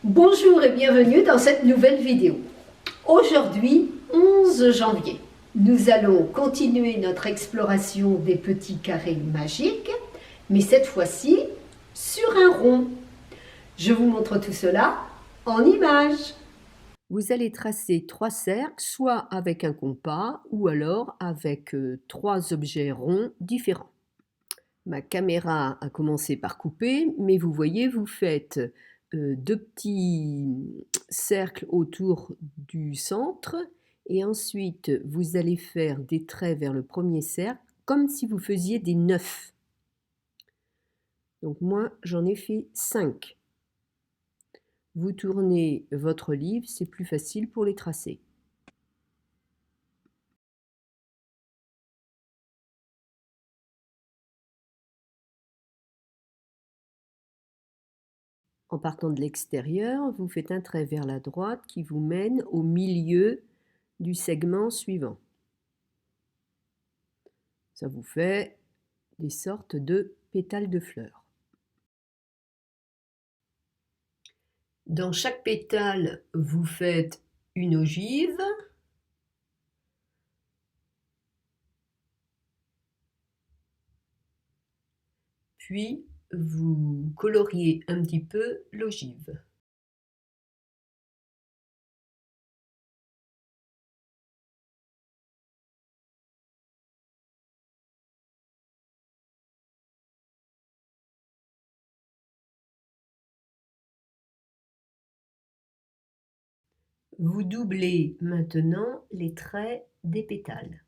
Bonjour et bienvenue dans cette nouvelle vidéo. Aujourd'hui, 11 janvier, nous allons continuer notre exploration des petits carrés magiques, mais cette fois-ci sur un rond. Je vous montre tout cela en images. Vous allez tracer 3 cercles, soit avec un compas ou alors avec 3 objets ronds différents. Ma caméra a commencé par couper, mais vous voyez, vous faites 2 petits cercles autour du centre et ensuite vous allez faire des traits vers le premier cercle comme si vous faisiez des nœuds. Donc moi j'en ai fait 5. Vous tournez votre livre, c'est plus facile pour les tracer. En partant de l'extérieur, vous faites un trait vers la droite qui vous mène au milieu du segment suivant. Ça vous fait des sortes de pétales de fleurs. Dans chaque pétale, vous faites une ogive. Puis, vous coloriez un petit peu l'ogive. Vous doublez maintenant les traits des pétales.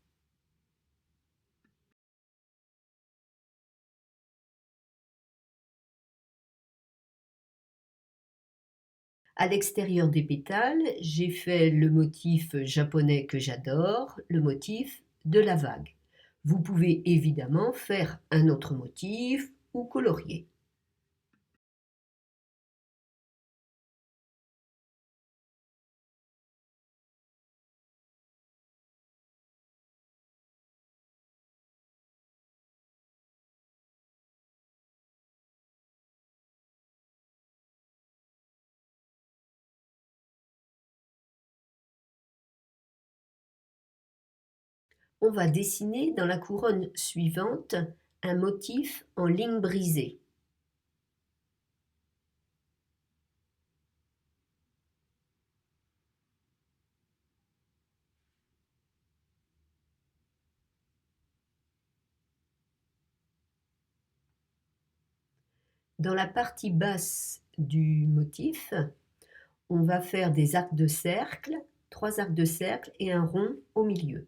À l'extérieur des pétales, j'ai fait le motif japonais que j'adore, le motif de la vague. Vous pouvez évidemment faire un autre motif ou colorier. On va dessiner dans la couronne suivante un motif en ligne brisée. Dans la partie basse du motif, on va faire des arcs de cercle, 3 arcs de cercle et un rond au milieu.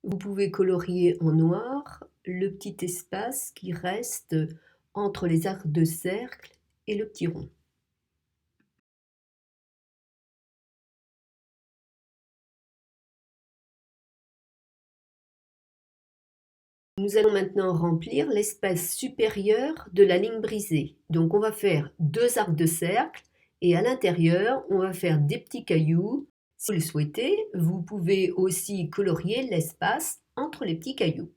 Vous pouvez colorier en noir le petit espace qui reste entre les arcs de cercle et le petit rond. Nous allons maintenant remplir l'espace supérieur de la ligne brisée. Donc on va faire 2 arcs de cercle et à l'intérieur, on va faire des petits cailloux. Si vous le souhaitez, vous pouvez aussi colorier l'espace entre les petits cailloux.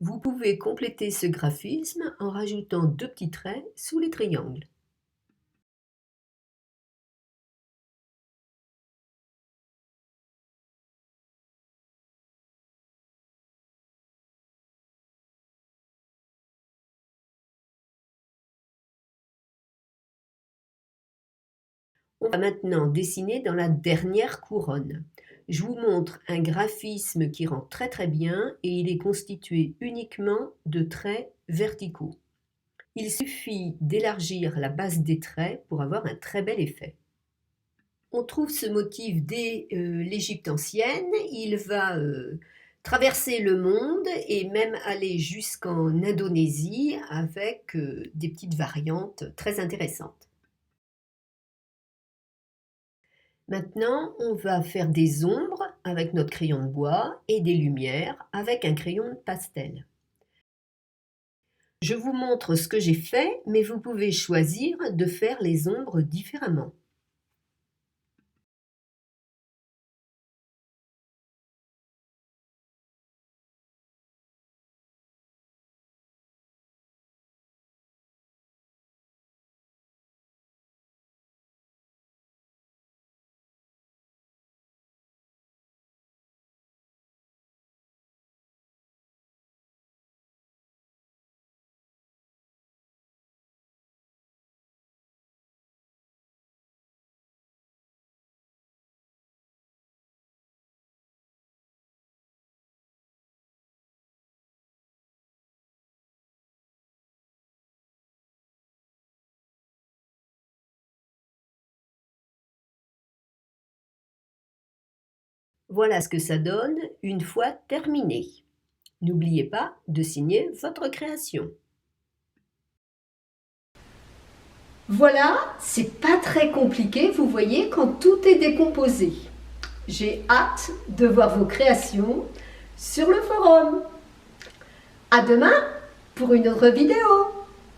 Vous pouvez compléter ce graphisme en rajoutant 2 petits traits sous les triangles. On va maintenant dessiner dans la dernière couronne. Je vous montre un graphisme qui rend très bien et il est constitué uniquement de traits verticaux. Il suffit d'élargir la base des traits pour avoir un très bel effet. On trouve ce motif dès l'Égypte ancienne. Il va traverser le monde et même aller jusqu'en Indonésie avec des petites variantes très intéressantes. Maintenant, on va faire des ombres avec notre crayon de bois et des lumières avec un crayon de pastel. Je vous montre ce que j'ai fait, mais vous pouvez choisir de faire les ombres différemment. Voilà ce que ça donne une fois terminé. N'oubliez pas de signer votre création. Voilà, c'est pas très compliqué, vous voyez, quand tout est décomposé. J'ai hâte de voir vos créations sur le forum. À demain pour une autre vidéo.